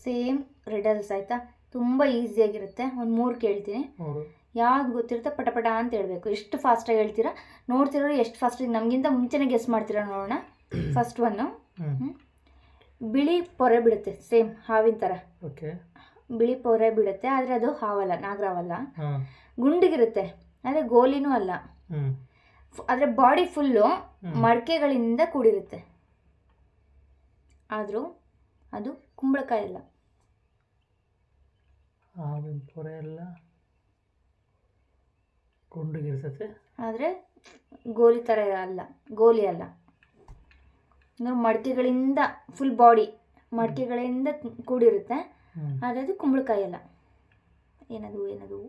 Same riddles ಆಯಿತಾ, ತುಂಬ ಈಸಿಯಾಗಿರುತ್ತೆ. ಒಂದು 3 ಕೇಳ್ತೀನಿ, ಯಾವ್ದು ಗೊತ್ತಿರುತ್ತೆ ಪಟಪಟ ಅಂತ ಹೇಳ್ಬೇಕು. ಎಷ್ಟು ಫಾಸ್ಟಾಗಿ ಹೇಳ್ತೀರಾ ನೋಡ್ತಿರೋರು, ಎಷ್ಟು ಫಾಸ್ಟಾಗಿ ನಮಗಿಂತ ಮುಂಚೆನೇ ಗೆಸ್ ಮಾಡ್ತೀರಾ ನೋಡೋಣ. ಫಸ್ಟ್ ಒನ್ನು, ಬಿಳಿ ಪೊರೆ ಬಿಡುತ್ತೆ, ಸೇಮ್ ಹಾವಿನ ಥರ. ಬಿಳಿ ಪೊರೆ ಬಿಡುತ್ತೆ, ಆದರೆ ಅದು ಹಾವಲ್ಲ, ನಾಗರಾವಲ್ಲ. ಗುಂಡಿಗಿರುತ್ತೆ, ಆದರೆ ಗೋಲಿನೂ ಅಲ್ಲ. ಆದರೆ ಬಾಡಿ ಫುಲ್ಲು ಮಡಕೆಗಳಿಂದ ಕೂಡಿರುತ್ತೆ, ಆದರೂ ಅದು ಕುಂಬಳಕಾಯಿ ಅಲ್ಲ. ಹಾವಿನ ಪೊರೆ ಎಲ್ಲ ಗುಂಡಿಗಿರ್ತದೆ, ಆದರೆ ಗೋಲಿ ಥರ ಅಲ್ಲ, ಗೋಲಿ ಅಲ್ಲ. ಮಡಕೆಗಳಿಂದ ಫುಲ್ ಬಾಡಿ ಮಡಕೆಗಳಿಂದ ಕೂಡಿರುತ್ತೆ, ಆದರೆ ಅದು ಕುಂಬಳಕಾಯಿ ಅಲ್ಲ. ಏನದು ಏನದು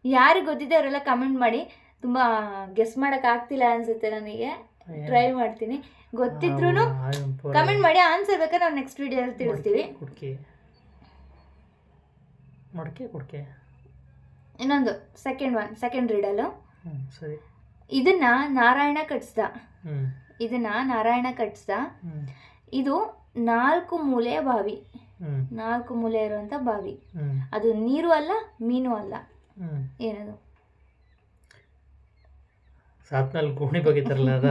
ಯಾರಿಗೆ ಗೊತ್ತಿದೆ ಅವರೆಲ್ಲ ಕಮೆಂಟ್ ಮಾಡಿ. ತುಂಬ ಗೆಸ್ ಮಾಡೋಕ್ಕಾಗ್ತಿಲ್ಲ ಅನಿಸುತ್ತೆ ನನಗೆ, ಟ್ರೈ ಮಾಡ್ತೀನಿ. ಗೊತ್ತಿದ್ರೂ ಕಮೆಂಟ್ ಮಾಡಿ, ಆನ್ಸರ್ ಬೇಕಾದ್ರೆ ನಾವು ನೆಕ್ಸ್ಟ್ ವಿಡಿಯೋದಲ್ಲಿ ತಿಳಿಸ್ತೀವಿ. ಇನ್ನೊಂದು ಸೆಕೆಂಡ್ ರೀಡಲು. ಇದನ್ನ ನಾರಾಯಣ ಕಟ್ಸ್ದ, ಇದು 4 ಮೂಲೆಯ ಬಾವಿ, 4 ಮೂಲೆ ಇರುವಂತ ಬಾವಿ. ಅದು ನೀರು ಅಲ್ಲ, ಮೀನು ಅಲ್ಲ. ಏನದು? ಸಾತ್ನಲ್ಲಿ ಗೋಣಿ ಬಗಿತಾರಲ್ಲ ಅದ.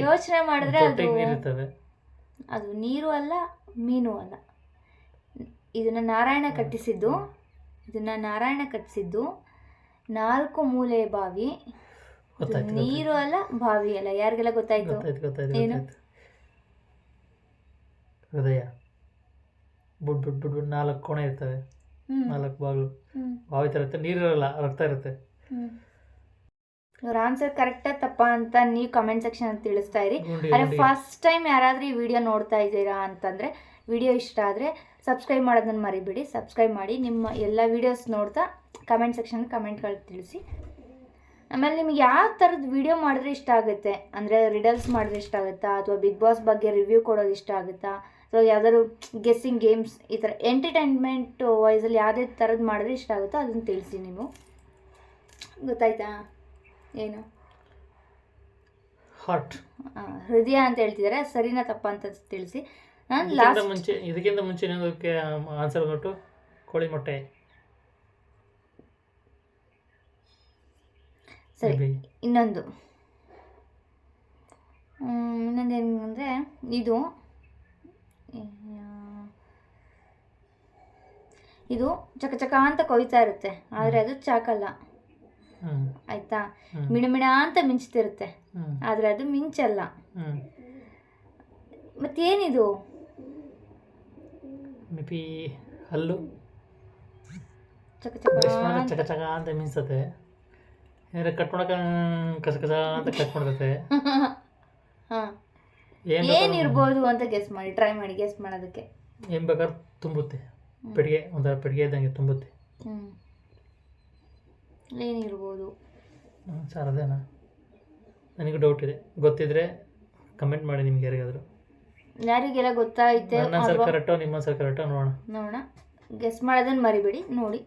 ಯೋಚನೆ ಮಾಡಿದ್ರೆ ಅದು ನೀರು ಅಲ್ಲ, ಮೀನು ಅಲ್ಲ. ಇದನ್ನ ನಾರಾಯಣ ಕಟ್ಟಿಸಿದ್ದು 4 ಮೂಲೆ ಬಾವಿ, ನೀರು ಅಲ್ಲ, ಬಾವಿ ಅಲ್ಲ. ಯಾರಿಗೆಲ್ಲ ಗೊತ್ತಾಯ್ತು? ಏನು? ಹೃದಯ. ಬುಡ್ 4 ಕೋಣೆ ಇರ್ತವೆ, 4 ಬಾಗಿಲು, ಬಾವಿ ಥರ ಇರುತ್ತೆ, ನೀರಿರಲ್ಲ, ರಕ್ತ ಇರುತ್ತೆ. ಇವ್ರ ಆನ್ಸರ್ ಕರೆಕ್ಟಾ ತಪ್ಪಾ ಅಂತ ನೀವು ಕಮೆಂಟ್ ಸೆಕ್ಷನ್ ಅಂತ ತಿಳಿಸ್ತಾ ಇರಿ. ಅರೆ ಫಸ್ಟ್ ಟೈಮ್ ಯಾರಾದರೂ ಈ ವಿಡಿಯೋ ನೋಡ್ತಾ ಇದ್ದೀರಾ ಅಂತಂದರೆ, ವಿಡಿಯೋ ಇಷ್ಟ ಆದರೆ ಸಬ್ಸ್ಕ್ರೈಬ್ ಮಾಡೋದನ್ನು ಮರಿಬೇಡಿ. ಸಬ್ಸ್ಕ್ರೈಬ್ ಮಾಡಿ, ನಿಮ್ಮ ಎಲ್ಲ ವೀಡಿಯೋಸ್ ನೋಡ್ತಾ ಕಮೆಂಟ್ ಸೆಕ್ಷನ್ ಕಮೆಂಟ್ಗಳು ತಿಳಿಸಿ. ಆಮೇಲೆ ನಿಮ್ಗೆ ಯಾವ ಥರದ ವಿಡಿಯೋ ಮಾಡಿದ್ರೆ ಇಷ್ಟ ಆಗುತ್ತೆ, ಅಂದರೆ ರಿಡಲ್ಸ್ ಮಾಡಿದ್ರೆ ಇಷ್ಟ ಆಗುತ್ತಾ, ಅಥವಾ ಬಿಗ್ ಬಾಸ್ ಬಗ್ಗೆ ರಿವ್ಯೂ ಕೊಡೋದು ಇಷ್ಟ ಆಗುತ್ತಾ, ಅಥವಾ ಯಾವ್ದಾದ್ರು ಗೆಸ್ಸಿಂಗ್ ಗೇಮ್ಸ್, ಈ ಥರ ಎಂಟರ್ಟೈನ್ಮೆಂಟ್ ವೈಸಲ್ಲಿ ಯಾವುದೇ ಥರದ್ದು ಮಾಡಿದ್ರೆ ಇಷ್ಟ ಆಗುತ್ತೋ ಅದನ್ನು ತಿಳಿಸಿ. ನೀವು ಗೊತ್ತಾಯ್ತಾ? ಏನು? ಹಾರ್ಟ್, ಹೃದಯ ಅಂತ ಹೇಳ್ತಿದ್ದಾರೆ. ಸರಿನಾ ತಪ್ಪಾ ಅಂತ ತಿಳಿಸಿ. ನಾನು ಇದಕ್ಕಿಂತ ಮುಂಚೆ ಆನ್ಸರ್ ಕೊಟ್ಟು ಕೋಳಿ ಮೊಟ್ಟೆ. ಸರಿ, ಇನ್ನೊಂದೇನಂದರೆ, ಇದು ಚಕ ಚಕ ಅಂತ ಕೊಯ್ತಾ ಇರುತ್ತೆ, ಆದರೆ ಅದು ಚಾಕಲ್ಲ. ಆಯ್ತಾ? ಮಿಣಮಿಣ ಅಂತ ಮಿಂಚ್ತಿರುತ್ತೆ, ಆದರೆ ಅದು ಮಿಂಚಲ್ಲ. ಮತ್ತೇನಿದು? ಹಲ್ಲು ಚಕ ಚಕ ಅಂತ ಮಿಂಚುತ್ತೆ, ಕಟ್ ಮಾಡಕ ಕಸ ಕಸ ಅಂತ ಕಟ್ ಮಾಡ್ತತೆ. ಏನಿರ್ಬೋದು ಅಂತ ಗೆಸ್ ಮಾಡಿ, ಟ್ರೈ ಮಾಡಿ ಗೆಸ್ ಮಾಡೋದಕ್ಕೆ. ಏನು ಬೇಕಾದ್ರೆ ತುಂಬುತ್ತೆ, ಪೆಟ್ಟಿಗೆ, ಒಂಥರ ಪೆಟ್ಟಿಗೆ ಇದ್ದಂಗೆ ತುಂಬುತ್ತೆ. ಏನಿರ್ಬೋದು ಸರ್? ಅದೇನಾ? ನನಗೂ ಡೌಟ್ ಇದೆ, ಗೊತ್ತಿದ್ರೆ ಕಮೆಂಟ್ ಮಾಡಿ. ನಿಮ್ಗೆ ಯಾರಿಗೆಲ್ಲ ಗೊತ್ತಾಯ್ತೆ, ನನ್ನ ಆನ್ಸರ್ ಕರೆಕ್ಟೋ ನಿಮ್ಮ ಆನ್ಸರ್ ಕರೆಕ್ಟೋ ನೋಡೋಣ. ಗೆಸ್ ಮಾಡೋದನ್ನು ಮರಿಬೇಡಿ. ನೋಡಿ.